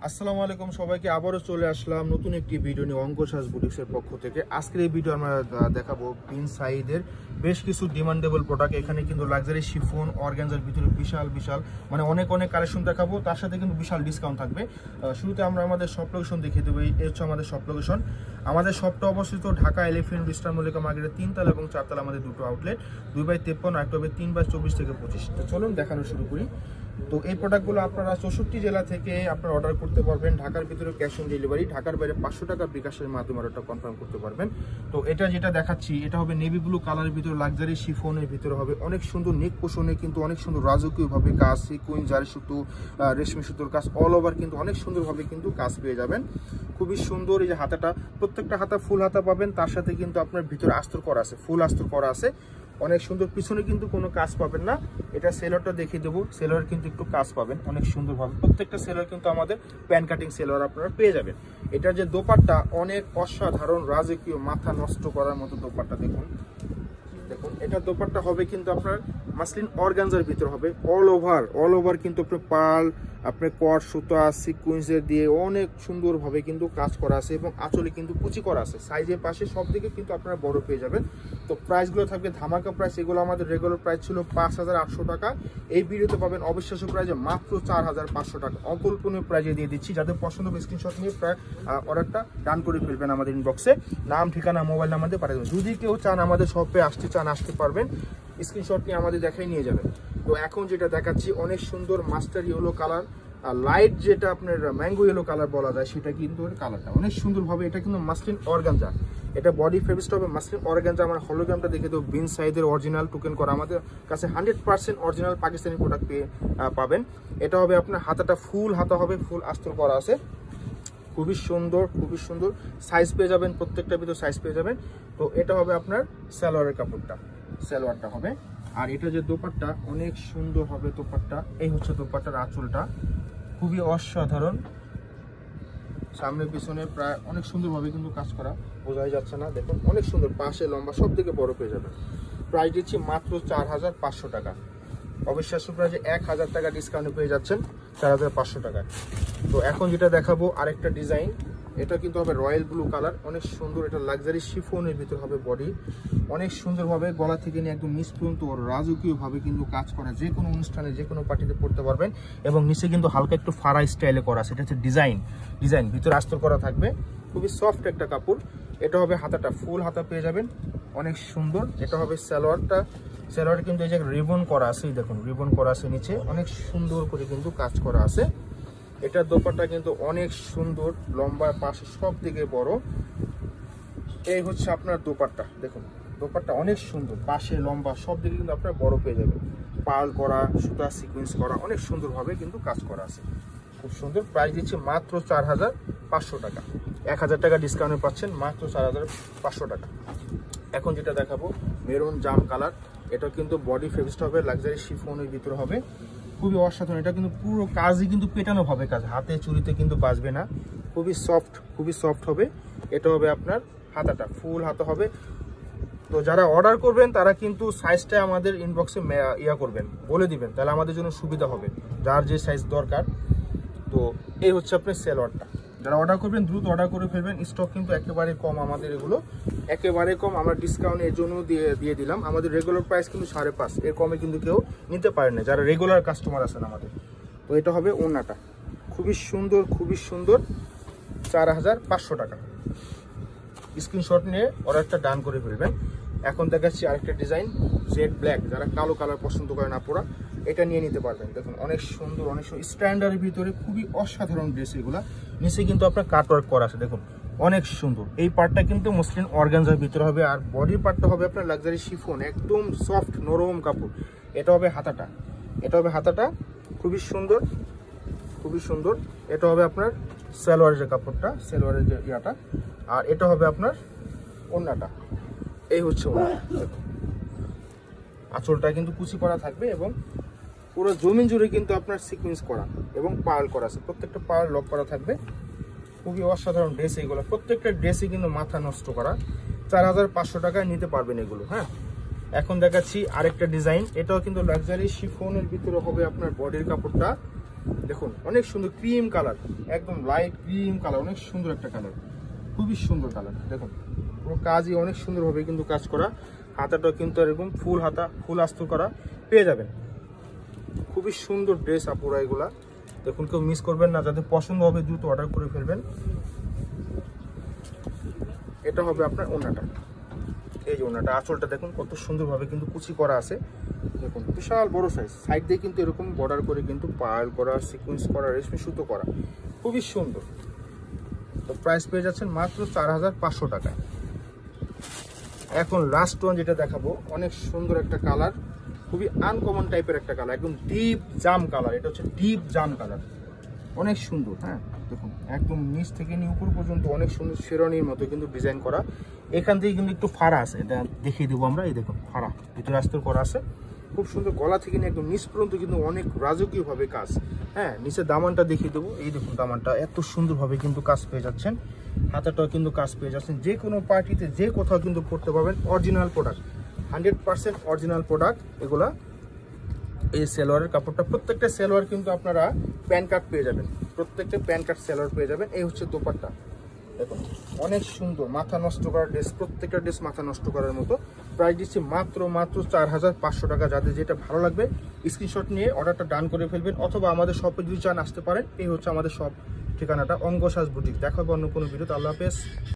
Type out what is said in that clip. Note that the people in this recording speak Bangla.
আসসালামু আলাইকুম সবাইকে আবারও চলে আসলাম নতুন একটি ভিডিও নিয়ে অঙ্ক সাজ বুটিক্সের পক্ষ থেকে। আজকের এই ভিডিও আমরা দেখাবো প্রিন্স সাইদের বেশ কিছু ডিমান্ডেবল প্রোডাক্ট। এখানে কিন্তু লাক্সারি শিফন অর্গানজার ভিতরে বিশাল মানে অনেক কালেকশন দেখাবো, তার সাথে কিন্তু বিশাল ডিসকাউন্ট থাকবে। শুরুতে আমরা আমাদের শপ লোকেশন দেখিয়ে দেবো। এই হচ্ছে আমাদের শপ লোকেশন। আমাদের শপটা অবস্থিত ঢাকা এলিফ্যান্ট স্টার মল্লিকা মার্কেটের 3 তলা এবং 4 তলা আমাদের দুটো আউটলেট, 2/53 আর 3/24 থেকে 25। তো চলুন দেখানো শুরু করি। তো এই প্রোডাক্টগুলো আপনারা 64 জেলা থেকে আপনারা অর্ডার করতে পারবেন। ঢাকার ভিতরে ক্যাশ অন ডেলিভারি, ঢাকার বাইরে 500 টাকা বিকাশের মাধ্যমে অর্ডারটা কনফার্ম করতে পারবেন। তো এটা যেটা দেখাচ্ছি এটা হবে নেভি ব্লু কালারের ভিতরে লাক্সারি শিফনের ভিতরে হবে অনেক সুন্দর নেক পোষণে কিন্তু অনেক সুন্দর রাজকীয়ভাবে কাজ, সিকুইন জারি সুতো, রেশমি সুতোর কাজ অল ওভার কিন্তু অনেক সুন্দরভাবে কিন্তু কাজ পেয়ে যাবেন। খুবই সুন্দর। এই যে হাতাটা, প্রত্যেকটা হাতা ফুল হাতা পাবেন, তার সাথে কিন্তু আপনার ভিতরে আস্তর করা আছে, ফুল আস্তর করা আছে, অনেক সুন্দর। পিছনে কিন্তু কোনো কাজ পাবেন না। এটা সেলরটা দেখিয়ে দেবো, সেলর কিন্তু একটু কাজ পাবেন অনেক সুন্দরভাবে। প্রত্যেকটা সেলর কিন্তু আমাদের প্যান কাটিং সেলর আপনারা পেয়ে যাবেন। এটার যে দোপাট্টা অনেক অসাধারণ রাজকীয়, মাথা নষ্ট করার মতো দোপাট্টা। দেখুন এটার দোপাট্টা হবে কিন্তু আপনার মাসলিন অর্গানজার ভিতর হবে অল ওভার কিন্তু আপনার পার্ল, আপনার কট সুতা সিকুয়েন্সের দিয়ে অনেক সুন্দরভাবে কিন্তু কাজ করা আছে এবং আঁচলে কিন্তু কুচি করা আছে। সাইজের পাশে সব দিকে কিন্তু আপনারা বড় পেয়ে যাবেন। তো প্রাইসগুলো থাকবে ধামাকা প্রাইস। এগুলো আমাদের রেগুলার প্রাইস ছিল 5800 টাকা। এই ভিডিওতে পাবেন অবিশ্বাস্য প্রাইসে মাত্র 4500 টাকা। অকল্পনীয় প্রাইজে দিয়ে দিচ্ছি। যাদের পছন্দ হবে স্ক্রিনশট নিয়ে প্রায় অর্ডারটা ডান করে ফেলবেন আমাদের ইনবক্সে। নাম ঠিকানা মোবাইল নাম্বার দিয়ে পাঠিয়ে দেবেন। যদি কেউ চান আমাদের শপে আসতে পারবেন, স্ক্রিনশট নিয়ে আমাদের দেখাই নিয়ে যাবেন। তো এখন যেটা দেখাচ্ছি অনেক সুন্দর মাস্টার ইয়েলো কালার, আর লাইট যেটা আপনার ম্যাঙ্গো ইয়েলো কালার বলা যায়, সেটা কিন্তু কালারটা অনেক সুন্দরভাবে। এটা কিন্তু মাসলিন অর্গানজা, এটা বডি ফেব্রিক্সটা হবে মাসলিন অর্গানজা। আমার হলোগ্রামটা দেখে দেবো, বিন সাইদের অরিজিনাল টোকেন করা, আমাদের কাছে 100% অরিজিনাল পাকিস্তানি প্রোডাক্ট পাবেন। এটা হবে আপনার হাতাটা ফুল হাতা হবে, ফুল আস্তর করা আছে, খুবই সুন্দর সাইজ পেয়ে যাবেন, প্রত্যেকটা ভিতর সাইজ পেয়ে যাবেন। তো এটা হবে আপনার সালোয়ারের কাপড়টা, সালোয়ারটা হবে। আর এটা যে দোপাট্টা অনেক সুন্দর হবে দোপাট্টা। এই হচ্ছে দোপাট্টার আঁচলটা, খুবই অসাধারণ, সামনে পিছনে প্রায় অনেক সুন্দরভাবে কিন্তু কাজ করা, বোঝাই যাচ্ছে না। দেখুন অনেক সুন্দর, পাশে লম্বা সব দিকে বড় পেয়ে যাবেন। প্রাইস দিচ্ছি মাত্র 4500 টাকা। অবিশ্বাস্য প্রাইসে 1000 টাকা ডিসকাউন্টে পেয়ে যাচ্ছেন 4500 টাকায়। তো এখন যেটা দেখাবো আরেকটা ডিজাইন, এটা কিন্তু হবে রয়্যাল ব্লু কালার, অনেক সুন্দর। এটা লাক্সারি শিফনের ভিতর হবে বডি, অনেক সুন্দরভাবে গলা থেকে নিয়ে একদম নিচ পর্যন্ত রাজকীয়ভাবে কিন্তু কাজ করা, যে কোনো অনুষ্ঠানে যে কোনো পার্টিতে পড়তে পারবেন। এবং নিচে কিন্তু হালকা একটু ফাড়া স্টাইলে করা, সেটা হচ্ছে ডিজাইন ভিতরে আস্তর করা থাকবে, খুবই সফট একটা কাপড়। এটা হবে হাতাটা ফুল হাতা পেয়ে যাবেন, অনেক সুন্দর। এটা হবে সালোয়ার কিন্তু এই যে রিবন করা আছে, দেখুন রিবন করা আছে নিচে, অনেক সুন্দর করে কিন্তু কাজ করা আছে। এটার দোপাট্টা কিন্তু অনেক সুন্দর, লম্বা, পাশে সব দিকে বড়। এই হচ্ছে আপনার দোপাট্টা। দেখুন দোপাট্টা অনেক সুন্দর, পাশে লম্বা সব দিকে কিন্তু আপনার বড় পেয়ে যাবেন। পার্ল করা, সুতা সিকুয়েন্স করা, অনেক সুন্দরভাবে কিন্তু কাজ করা আছে, খুব সুন্দর। প্রাইস দিচ্ছে মাত্র 4500 টাকা। 1000 টাকা ডিসকাউন্টে পাচ্ছেন মাত্র 4500 টাকা। এখন যেটা দেখাবো মেরুন জাম কালার, এটা কিন্তু বডি ফেব্রিক্সটা হবে লাক্সারি শিফনের ভিতরে হবে, খুবই অসাধারণ। এটা কিন্তু পুরো কাজই কিন্তু পেটানো হবে কাজ, হাতে চুরিতে কিন্তু বাজবে না, খুবই সফট হবে। এটা হবে আপনার হাতাটা ফুল হাতা হবে। তো যারা অর্ডার করবেন তারা কিন্তু সাইজটা আমাদের ইনবক্সে করবেন, বলে দিবেন, তাহলে আমাদের জন্য সুবিধা হবে, যার যে সাইজ দরকার। তো এই হচ্ছে আপনার সালোয়ারটা। যারা অর্ডার করবেন দ্রুত অর্ডার করে ফেলবেন। স্টক কিন্তু একেবারে কম আমাদের, এগুলো একেবারে কম। আমরা ডিসকাউন্ট এর জন্য দিয়ে দিলাম। আমাদের রেগুলার প্রাইস কিন্তু 5.5, এর কমে কিন্তু কেউ নিতে পারে না যারা রেগুলার কাস্টমার আছেন আমাদের। তো এটা হবে ওড়নাটা, খুবই সুন্দর 4500 টাকা। স্ক্রিনশট নিয়ে অর্ডারটা ডান করে ফেলবেন। এখন দেখাচ্ছি আরেকটা ডিজাইন, জেড ব্ল্যাক, যারা কালো কালার পছন্দ করেন আপুরা, এটা নিয়ে নিতে পারবেন। দেখুন অনেক সুন্দর স্ট্যান্ডার্ডের ভিতরে খুবই অসাধারণ ড্রেস এগুলা। নিচে কিন্তু আপনার কাট ওয়ার্ক করা আছে, দেখুন অনেক সুন্দর। এই পার্টটা কিন্তু মসলিন অর্গানজার ভিতরে হবে, আর বডির পার্টটা হবে আপনার লাক্সারি শিফন, একদম সফট নরম কাপড়। এটা হবে হাতাটা, খুবই সুন্দর। এটা হবে আপনার সালোয়ারের যে কাপড়টা, সালোয়ারের যে ইয়াটা। আর এটা হবে আপনার ওড়নাটা, এই হচ্ছে ওড়না। আঁচলটা কিন্তু কুচি করা থাকবে এবং পুরো জমিন জুড়ে কিন্তু আপনার সিকুয়েন্স করা এবং পার্ল করা আছে, প্রত্যেকটা পার্ল লক করা থাকবে। খুবই অসাধারণ ড্রেস এগুলো, প্রত্যেকটা ড্রেসই কিন্তু মাথা নষ্ট করা। 4500 টাকায় নিতে পারবেন এগুলো। হ্যাঁ, এখন দেখাচ্ছি আরেকটা ডিজাইন, এটাও কিন্তু লাক্সারি শিফনের ভিতরে হবে আপনার বডির কাপড়টা, দেখুন অনেক সুন্দর ক্রিম কালার, একদম লাইট ক্রিম কালার, অনেক সুন্দর একটা কালার, খুবই সুন্দর কালার। দেখুন পুরো কাজই অনেক সুন্দরভাবে কিন্তু কাজ করা, হাতাটা কিন্তু এরকম ফুল হাতা ফুল আস্তর করা পেয়ে যাবেন। খুবই সুন্দর ড্রেস আপুরা এগুলা, দেখুন কেউ মিস করবেন না, যাদের পছন্দ হবে দ্রুত অর্ডার করে ফেলবেন। এটা হবে আপনার ওড়নাটা, এই যে ওড়নাটা, আঁচলটা দেখুন কত সুন্দরভাবে কিন্তু কুচি করা আছে, দেখুন বিশাল বড় সাইজ, সাইড দিয়ে কিন্তু এরকম বর্ডার করে কিন্তু পার্ল করা, সিকোয়েন্স করা, রেশমি সুতো করা, খুবই সুন্দর। তো প্রাইস পেয়ে যাচ্ছেন মাত্র 4500 টাকায়। এখন লাস্ট ওয়ান যেটা দেখাবো, অনেক সুন্দর একটা কালার, খুবই আনকমন টাইপের একটা কালার, একদম ডিপ জাম কালার। এটা হচ্ছে ডিপ জাম কালার, অনেক সুন্দর। হ্যাঁ দেখুন একদম নিচ থেকে নিয়ে উপর পর্যন্ত অনেক সুন্দর শেরওয়ানির মতো কিন্তু ডিজাইন করা। এখান থেকে কিন্তু একটু ফাড়া আছে, এটা দেখিয়ে দেবো আমরা। এই দেখুন ফাড়া ভিতরে আস্তর করা আছে, খুব সুন্দর। গলা থেকে নিয়ে একদম নিচ পর্যন্ত কিন্তু অনেক রাজকীয় ভাবে কাজ। হ্যাঁ নিচে দামানটা দেখিয়ে দেবো, এই দেখুন দামানটা এত সুন্দরভাবে কিন্তু কাজ পেয়ে যাচ্ছেন, হাতাটাও কিন্তু কাজ পেয়ে যাচ্ছেন। যে কোনো পার্টিতে যে কোথাও কিন্তু পড়তে পারবেন, অরিজিনাল প্রোডাক্ট, 100% অরিজিনাল প্রোডাক্ট এগুলা। এই সেলোয়ারের কাপড়টা, প্রত্যেকটা সেলোয়ার কিন্তু আপনারা প্যান কাট পেয়ে যাবেন, প্রত্যেকটা প্যান কাট সেলোয়ার পেয়ে যাবেন। এই হচ্ছে দোপাট্টা, দেখুন অনেক সুন্দর, মাথা নষ্ট করার ড্রেস, প্রত্যেকটা ড্রেস মাথা নষ্ট করার মতো। প্রাইস দিচ্ছি মাত্র 4500 টাকা। যাদের যেটা ভালো লাগবে স্ক্রিনশট নিয়ে অর্ডারটা ডান করে ফেলবেন, অথবা আমাদের শপে যদি চান আসতে পারেন। এই হচ্ছে আমাদের শপ ঠিকানাটা, অঙ্গ সাজ বুটিক। দেখা হবে অন্য কোনো ভিডিওতে। আল্লাহ হাফেজ।